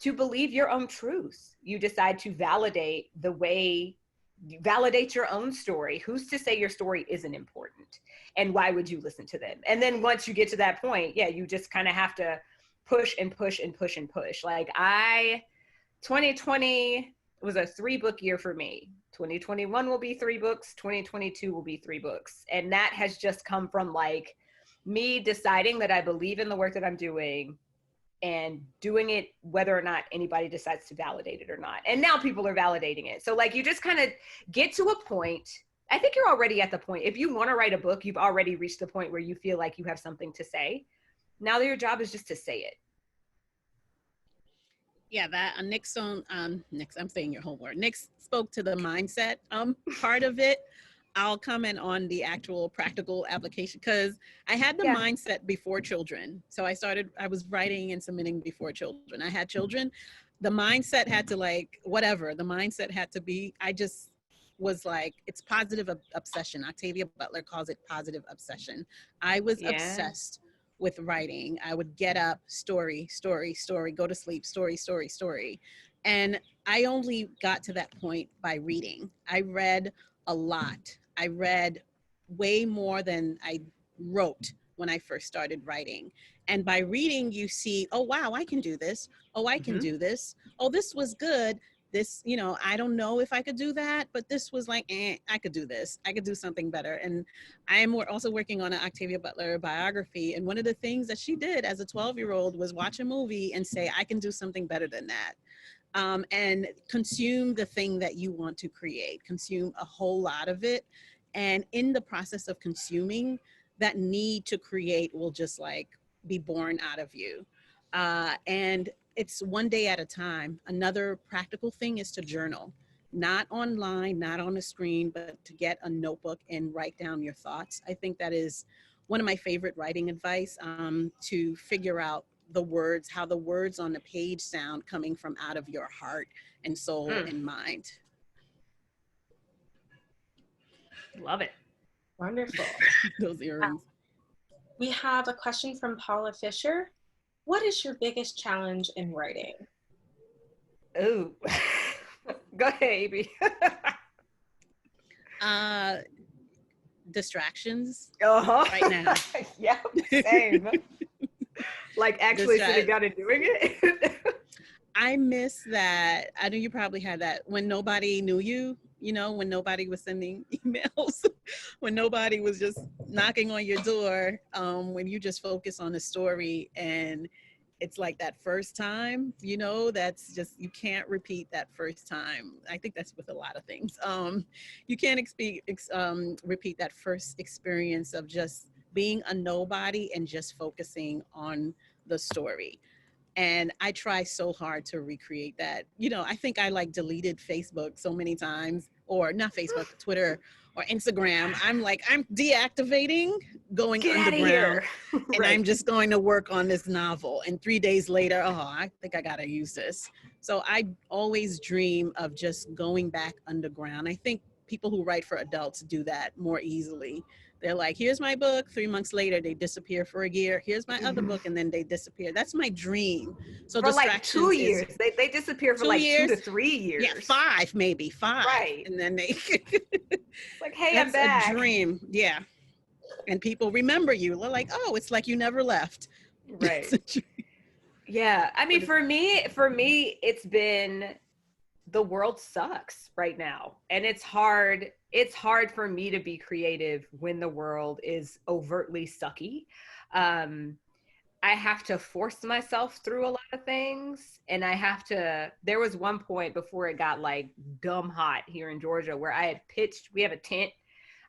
to believe your own truth. You decide to validate your own story. Who's to say your story isn't important? And why would you listen to them? And then once you get to that point, yeah, you just kind of have to push and push and push and push. Like 2020 was a 3-book year for me. 2021 will be 3 books. 2022 will be 3 books. And that has just come from like me deciding that I believe in the work that I'm doing and doing it whether or not anybody decides to validate it or not. And now people are validating it. So like you just kind of get to a point. I think you're already at the point. If you want to write a book, you've already reached the point where you feel like you have something to say. Now your job is just to say it. Yeah, that Nick's on Nick's, I'm saying your whole word. Nick spoke to the mindset part of it. I'll comment on the actual practical application because I had the mindset before children. So I was writing and submitting before children. I had children. The mindset had to the mindset had to be, I just was like, it's positive obsession. Octavia Butler calls it positive obsession. I was obsessed with writing. I would get up, story, go to sleep, story. And I only got to that point by reading. I read a lot. I read way more than I wrote when I first started writing. And by reading, you see, oh, wow, I can do this. Oh, I can do this. Oh, this was good. This, I don't know if I could do that, but this was like, I could do this. I could do something better. And I am also working on an Octavia Butler biography. And one of the things that she did as a 12-year-old was watch a movie and say, I can do something better than that. and consume the thing that you want to create, consume a whole lot of it. And in the process of consuming, that need to create will just like be born out of you. And it's one day at a time. Another practical thing is to journal, not online, not on a screen, but to get a notebook and write down your thoughts. I think that is one of my favorite writing advice, to figure out the words, how the words on the page sound coming from out of your heart and soul and mind. Love it. Wonderful. Those earrings. We have a question from Paula Fisher. What is your biggest challenge in writing? Oh, go ahead, Ibi. Distractions right now. Yeah, same. Like actually sitting down and doing it. I miss that. I know you probably had that when nobody knew you, you know, when nobody was sending emails, when nobody was just knocking on your door, when you just focus on the story, and it's like that first time, you know, that's just, you can't repeat that first time. I think that's with a lot of things. You can't repeat that first experience of just being a nobody and just focusing on the story. And I try so hard to recreate that. You know, I think I like deleted Facebook so many times, or not Facebook, Twitter or Instagram. I'm like, I'm deactivating, going underground, and I'm just going to work on this novel. And 3 days later, oh, I think I got to use this. So I always dream of just going back underground. I think people who write for adults do that more easily. They're like, here's my book. 3 months later, they disappear for a year. Here's my other book, and then they disappear. That's my dream. So for like 2 years. They disappear for like 2 to 3 years. Yeah, 5 maybe, 5. Right. And then they like, hey, I'm back. That's a dream. Yeah. And people remember you. They're like, oh, it's like you never left. Right. Yeah. I mean, for me, it's been, the world sucks right now. And it's hard for me to be creative when the world is overtly sucky. I have to force myself through a lot of things. And there was one point before it got like dumb hot here in Georgia where we have a tent.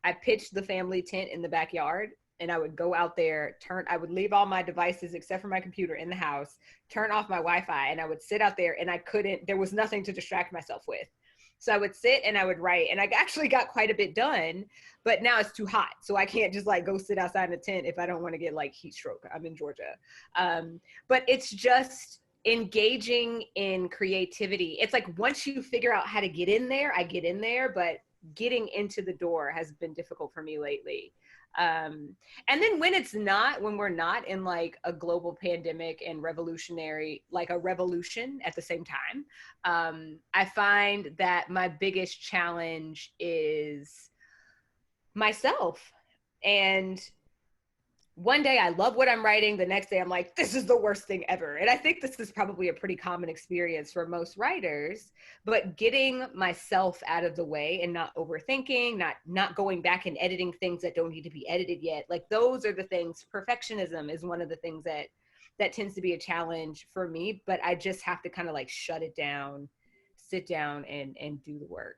I pitched the family tent in the backyard, and I would go out there, I would leave all my devices except for my computer in the house, turn off my Wi-Fi, and I would sit out there, and there was nothing to distract myself with. So I would sit and I would write, and I actually got quite a bit done, but now it's too hot. So I can't just like go sit outside in a tent if I don't want to get like heat stroke. I'm in Georgia. But it's just engaging in creativity. It's like once you figure out how to get in there, I get in there, but getting into the door has been difficult for me lately. And then when we're not in like a global pandemic and revolutionary, like a revolution at the same time, I find that my biggest challenge is myself. And one day I love what I'm writing. The next day I'm like, this is the worst thing ever. And I think this is probably a pretty common experience for most writers, but getting myself out of the way and not overthinking, not going back and editing things that don't need to be edited yet. Like those are the things. Perfectionism is one of the things that tends to be a challenge for me, but I just have to kind of like shut it down, sit down and do the work.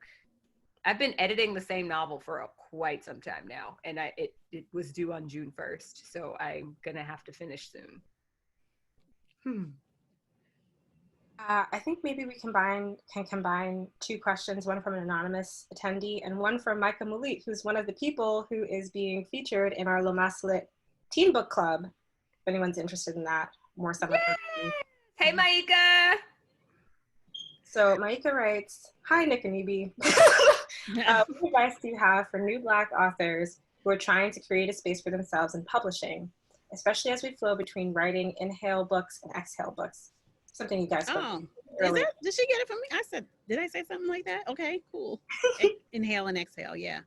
I've been editing the same novel for quite some time now, and it was due on June 1st, so I'm gonna have to finish soon. I think maybe we can combine 2 questions, one from an anonymous attendee and one from Micah Mulit, who's one of the people who is being featured in our Lomas Lit Teen Book Club. If anyone's interested in that, more summer. Hey, Micah! So Micah writes, hi, Nick and Ibi. What advice do you have for new Black authors who are trying to create a space for themselves in publishing, especially as we flow between writing inhale books and exhale books? Something you guys spoke earlier. Did she get it from me? Did I say something like that? Okay, cool. Inhale and exhale, yeah.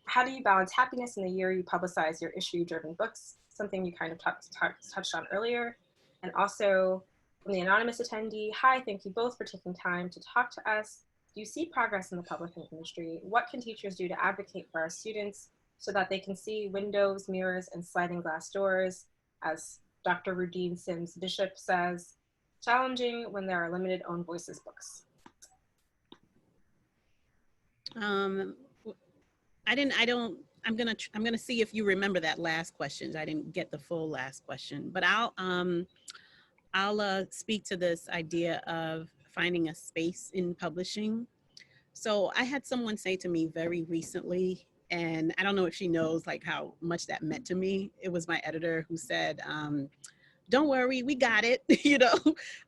How do you balance happiness in the year you publicize your issue-driven books? Something you kind of touched on earlier. And also from the anonymous attendee, hi, thank you both for taking time to talk to us. Do you see progress in the publishing industry? What can teachers do to advocate for our students so that they can see windows, mirrors, and sliding glass doors? As Dr. Rudine Sims Bishop says, Challenging when there are limited own voices books. I'm gonna see if you remember that last question. I didn't get the full last question, but I'll speak to this idea of finding a space in publishing. So I had someone say to me very recently, and I don't know if she knows like how much that meant to me. It was my editor who said, don't worry, we got it.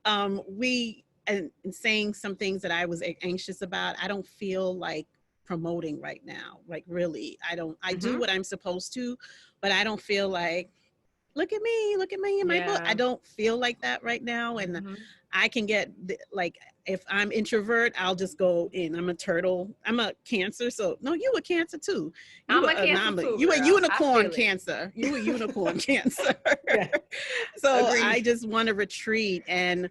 And saying some things that I was anxious about. I don't feel like promoting right now. Like really, I do what I'm supposed to, but I don't feel like, look at me in my book. I don't feel like that right now. And I can get like, if I'm introvert, I'll just go in. I'm a turtle. I'm a Cancer. So no, you a Cancer too. I'm a Cancer too. You a unicorn Cancer. You a unicorn Cancer. So agreed. I just want to retreat, and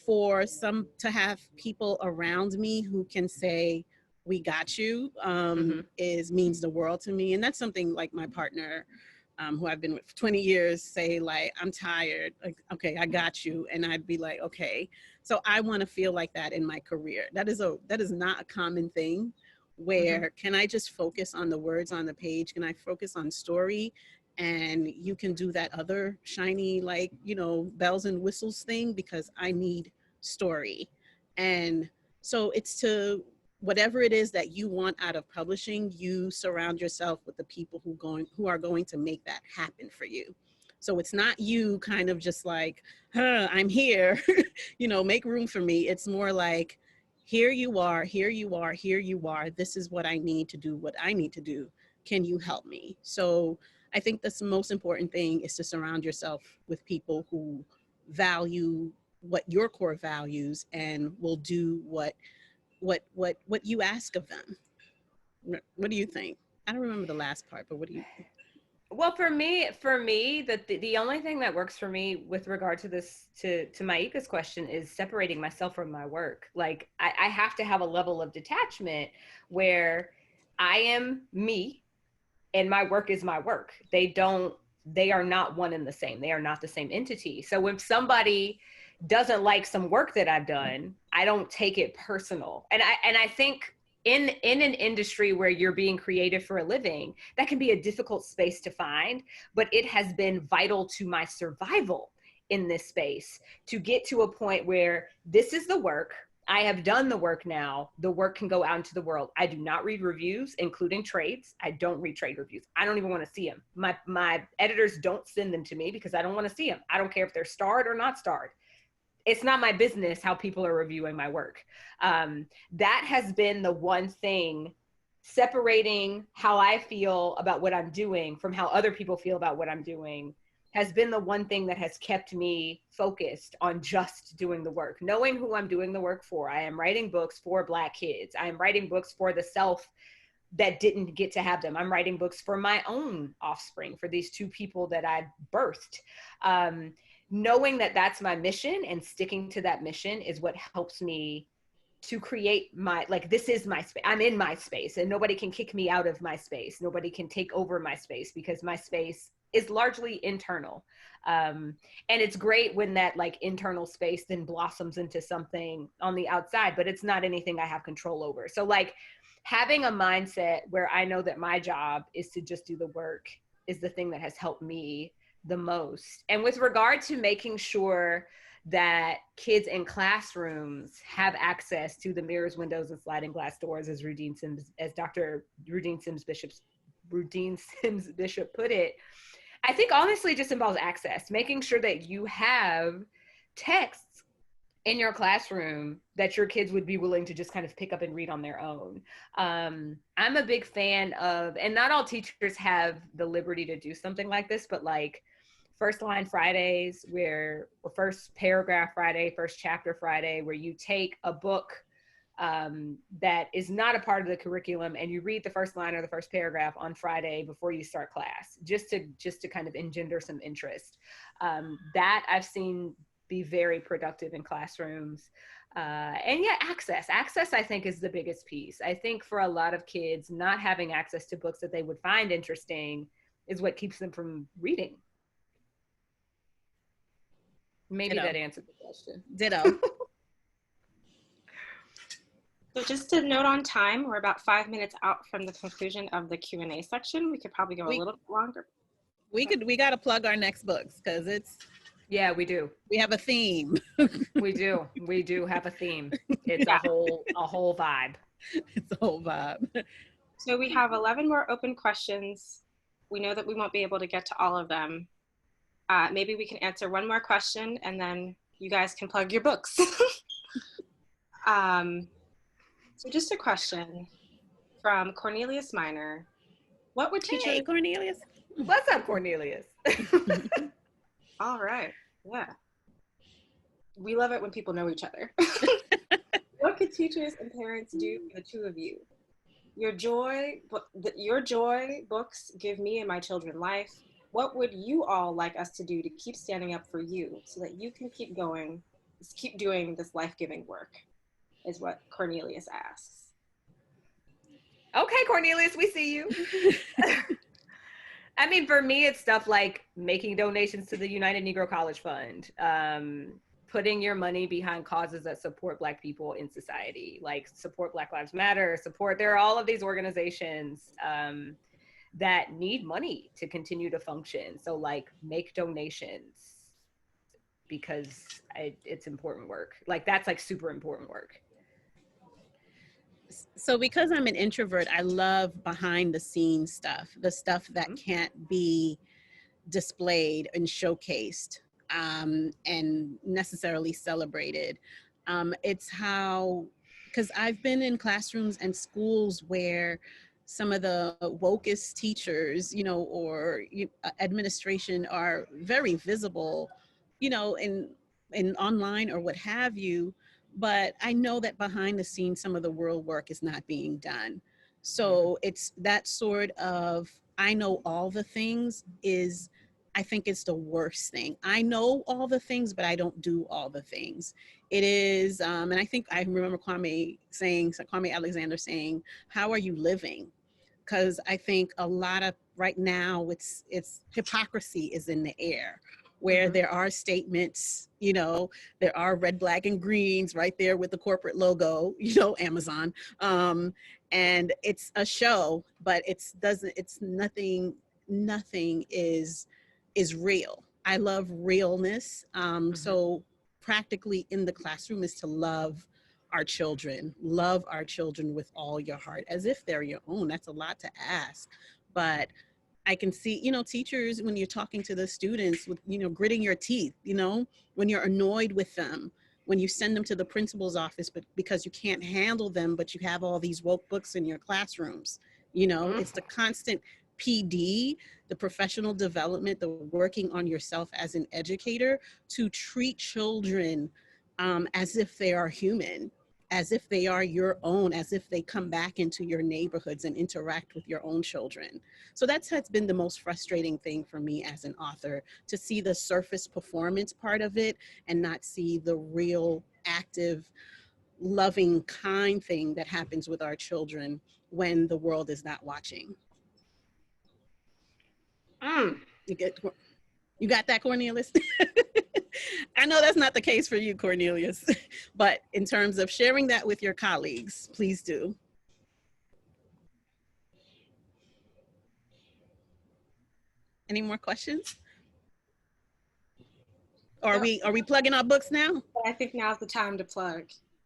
to have people around me who can say, we got you, means the world to me. And that's something like my partner, who I've been with for 20 years, say like, I'm tired. Like, okay, I got you. And I'd be like, okay. So I want to feel like that in my career. That is not a common thing where can I just focus on the words on the page? Can I focus on story? And you can do that other shiny, like, bells and whistles thing, because I need story. And so it's to whatever it is that you want out of publishing, you surround yourself with the people who are going to make that happen for you. So it's not you kind of just like, I'm here, make room for me. It's more like, here you are. This is what I need to do, what I need to do. Can you help me? So I think the most important thing is to surround yourself with people who value what your core values and will do what you ask of them. What do you think? I don't remember the last part, but what do you think? Well, for me, the only thing that works for me with regard to this, to Maika's question, is separating myself from my work. Like I have to have a level of detachment where I am me and my work is my work. They are not one and the same. They are not the same entity. So when somebody doesn't like some work that I've done, I don't take it personal. And I think in an industry where you're being creative for a living, that can be a difficult space to find, but it has been vital to my survival in this space to get to a point where this is the work. I have done the work now. The work can go out into the world. I do not read reviews, including trades. I don't read trade reviews. I don't even want to see them. My editors don't send them to me because I don't want to see them. I don't care if they're starred or not starred. It's not my business how people are reviewing my work. That has been the one thing separating how I feel about what I'm doing from how other people feel about what I'm doing, has been the one thing that has kept me focused on just doing the work, knowing who I'm doing the work for. I am writing books for Black kids. I am writing books for the self that didn't get to have them. I'm writing books for my own offspring, for these two people that I birthed. Knowing that that's my mission and sticking to that mission is what helps me to create this is my space. I'm in my space and nobody can kick me out of my space. Nobody can take over my space because my space is largely internal. And it's great when that internal space then blossoms into something on the outside, but it's not anything I have control over. So having a mindset where I know that my job is to just do the work is the thing that has helped me the most. And with regard to making sure that kids in classrooms have access to the mirrors, windows, and sliding glass doors, as Dr. Rudine Sims Bishop put it, I think honestly it just involves access, making sure that you have texts in your classroom that your kids would be willing to just kind of pick up and read on their own. I'm a big fan of, and not all teachers have the liberty to do something like this, but First Line Fridays, or First Paragraph Friday, First Chapter Friday, where you take a book that is not a part of the curriculum and you read the first line or the first paragraph on Friday before you start class, just to kind of engender some interest. That I've seen be very productive in classrooms. And yeah, access I think is the biggest piece. I think for a lot of kids, not having access to books that they would find interesting is what keeps them from reading. Maybe Ditto. that answered the question. Ditto. So just to note on time, we're about 5 minutes out from the conclusion of the Q&A section. We could probably go a little bit longer. We got to plug our next books because yeah, we do. We have a theme. We do have a theme. It's a whole vibe. It's a whole vibe. So we have 11 more open questions. We know that we won't be able to get to all of them. Maybe we can answer one more question and then you guys can plug your books. So just a question from Cornelius Minor. What would teachers... Hey, Cornelius. What's up, Cornelius? All right. Yeah. We love it when people know each other. What could teachers and parents do for the two of you? Your joy books give me and my children life. What would you all like us to do to keep standing up for you so that you can keep doing this life-giving work? Is what Cornelius asks. Okay, Cornelius, we see you. I mean, for me, it's stuff like making donations to the United Negro College Fund, putting your money behind causes that support Black people in society, like support Black Lives Matter, there are all of these organizations that need money to continue to function. So like make donations because it's important work. Like that's like super important work. So because I'm an introvert, I love behind the scenes stuff, the stuff that can't be displayed and showcased and necessarily celebrated. It's how, because I've been in classrooms and schools where some of the wokest teachers, or administration are very visible, in online or what have you. But I know that behind the scenes, some of the real work is not being done. So it's that sort of, I know all the things I think it's the worst thing. I know all the things, but I don't do all the things. It is, and I think I remember Kwame Alexander saying, how are you living? Because I think a lot of right now, it's hypocrisy is in the air, where there are statements, there are red, black, and greens right there with the corporate logo, Amazon. And it's a show, but nothing is real. I love realness. So practically in the classroom is to love our children with all your heart, as if they're your own. That's a lot to ask, but I can see, teachers, when you're talking to the students with, gritting your teeth, when you're annoyed with them, when you send them to the principal's office, but because you can't handle them, but you have all these woke books in your classrooms, it's the constant PD, the professional development, the working on yourself as an educator to treat children as if they are human, as if they are your own, as if they come back into your neighborhoods and interact with your own children. So that's been the most frustrating thing for me as an author, to see the surface performance part of it and not see the real active, loving, kind thing that happens with our children when the world is not watching. You got that, Cornelius? I know that's not the case for you, Cornelius, but in terms of sharing that with your colleagues, please do. Any more questions? Or are we plugging our books now? I think now's the time to plug.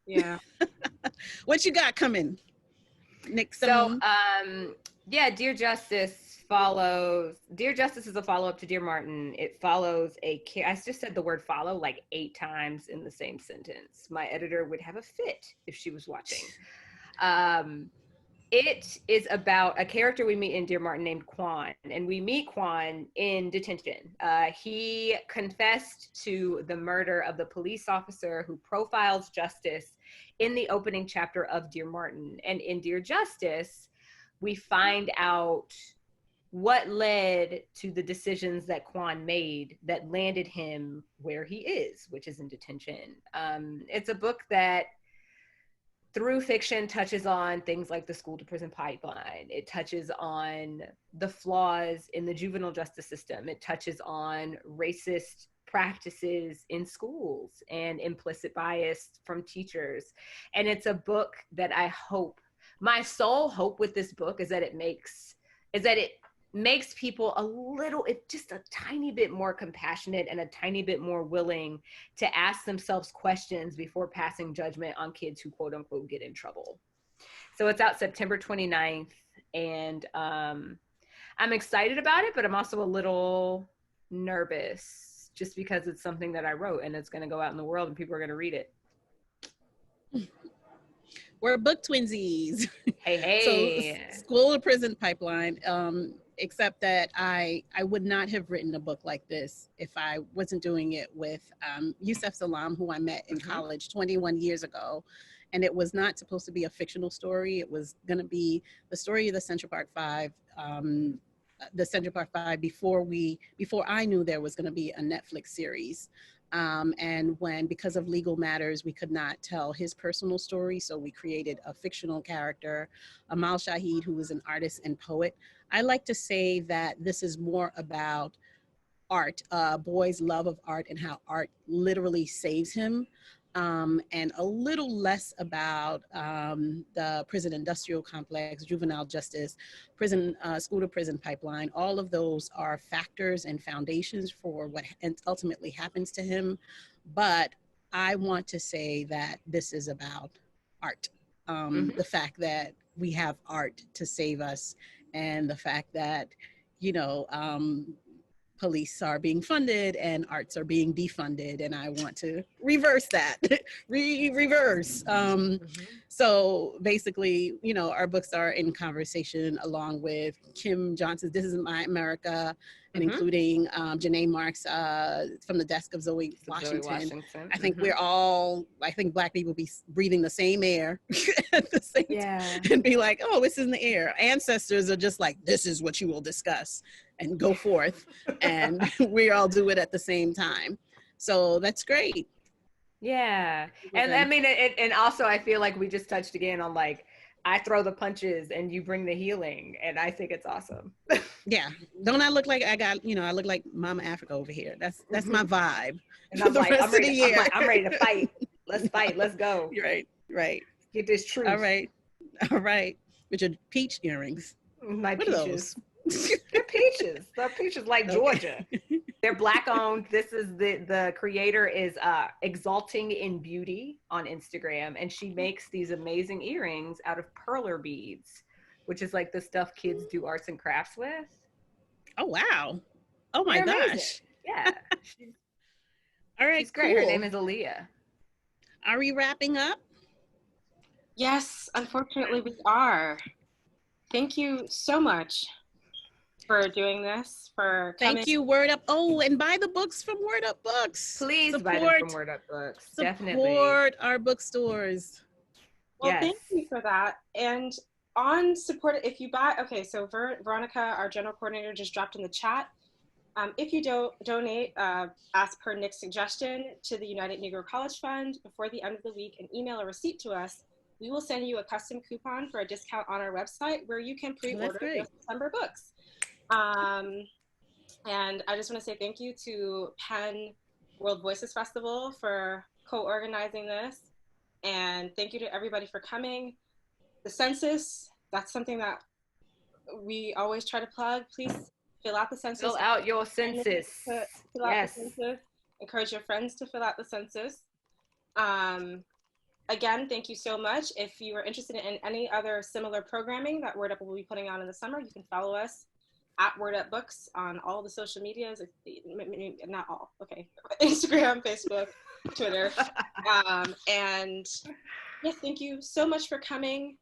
Yeah. What you got coming? Nick? So, Dear Justice is a follow-up to Dear Martin. It follows I just said the word follow like 8 times in the same sentence. My editor would have a fit if she was watching. It is about a character we meet in Dear Martin named Quan, and we meet Quan in detention. He confessed to the murder of the police officer who profiles Justice in the opening chapter of Dear Martin. And in Dear Justice, we find out what led to the decisions that Quan made that landed him where he is, which is in detention. It's a book that, through fiction, touches on things like the school to prison pipeline. It touches on the flaws in the juvenile justice system. It touches on racist practices in schools and implicit bias from teachers. And it's a book that I hope, my sole hope with this book is that it makes people just a tiny bit more compassionate and a tiny bit more willing to ask themselves questions before passing judgment on kids who quote unquote get in trouble. So it's out September 29th, and I'm excited about it, but I'm also a little nervous just because it's something that I wrote and it's going to go out in the world and people are going to read it. We're book twinsies. Hey. So school to prison pipeline, except that I would not have written a book like this if I wasn't doing it with Yusef Salam, who I met in college 21 years ago. And it was not supposed to be a fictional story. It was going to be the story of the Central Park Five, before I knew there was going to be a Netflix series. And because of legal matters, we could not tell his personal story. So we created a fictional character, Amal Shahid, who is an artist and poet. I like to say that this is more about art, a boy's love of art and how art literally saves him. And a little less about the prison industrial complex, juvenile justice, prison, school to prison pipeline. All of those are factors and foundations for what ultimately happens to him. But I want to say that this is about art. The fact that we have art to save us, and the fact that, police are being funded and arts are being defunded, and I want to reverse that. reverse. So basically, our books are in conversation along with Kim Johnson's This Is My America, and including Janae Marks from the desk of Zoe Washington. I think I think Black people be breathing the same air at the same time and be like, oh, this is in the air. Ancestors are just like, this is what you will discuss and go forth. And we all do it at the same time. So that's great. Yeah. And I mean, and also I feel like we just touched again on like, I throw the punches and you bring the healing. And I think it's awesome. Yeah. Don't I look like I look like Mama Africa over here. That's my vibe. And I'm like, I'm ready to fight. Let's fight. Let's go. Right. Get this truth. All right. With your peach earrings. My what peaches. Are those? They're peaches. They're peaches like Georgia. They're Black owned. This is the creator is Exalting in Beauty on Instagram, and she makes these amazing earrings out of perler beads, which is like the stuff kids do arts and crafts with. Oh wow! Oh my gosh! Amazing. Yeah. All right, she's great. cool. Her name is Aaliyah. Are we wrapping up? Yes, unfortunately we are. Thank you so much for doing this, for coming. Thank you, Word Up. Oh, and buy the books from Word Up Books. Please buy them from Word Up Books. Definitely. Support our bookstores. Well, thank you for that. And on support, if you buy, okay, so Veronica, our general coordinator, just dropped in the chat. If you donate, as per Nick's suggestion, to the United Negro College Fund before the end of the week and email a receipt to us, we will send you a custom coupon for a discount on our website where you can pre-order your December books. And I just want to say thank you to Penn World Voices Festival for co-organizing this. And thank you to everybody for coming. The census, that's something that we always try to plug. Please fill out the census. Fill out your census. Fill out the census. Encourage your friends to fill out the census. Again, thank you so much. If you are interested in any other similar programming that Word Up will be putting on in the summer, you can follow us at Word Up Books on all the social medias. Not all, okay. Instagram, Facebook, Twitter. And yes, thank you so much for coming.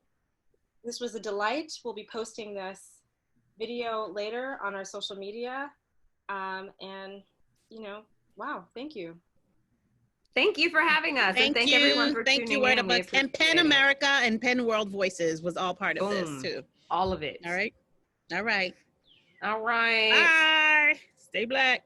This was a delight. We'll be posting this video later on our social media. And, wow, thank you. Thank you for having us. Thank you. Everyone for tuning in. Word Up Books. And Penn America and Penn World Voices was all part of this too. All of it. All right. Bye. Stay Black.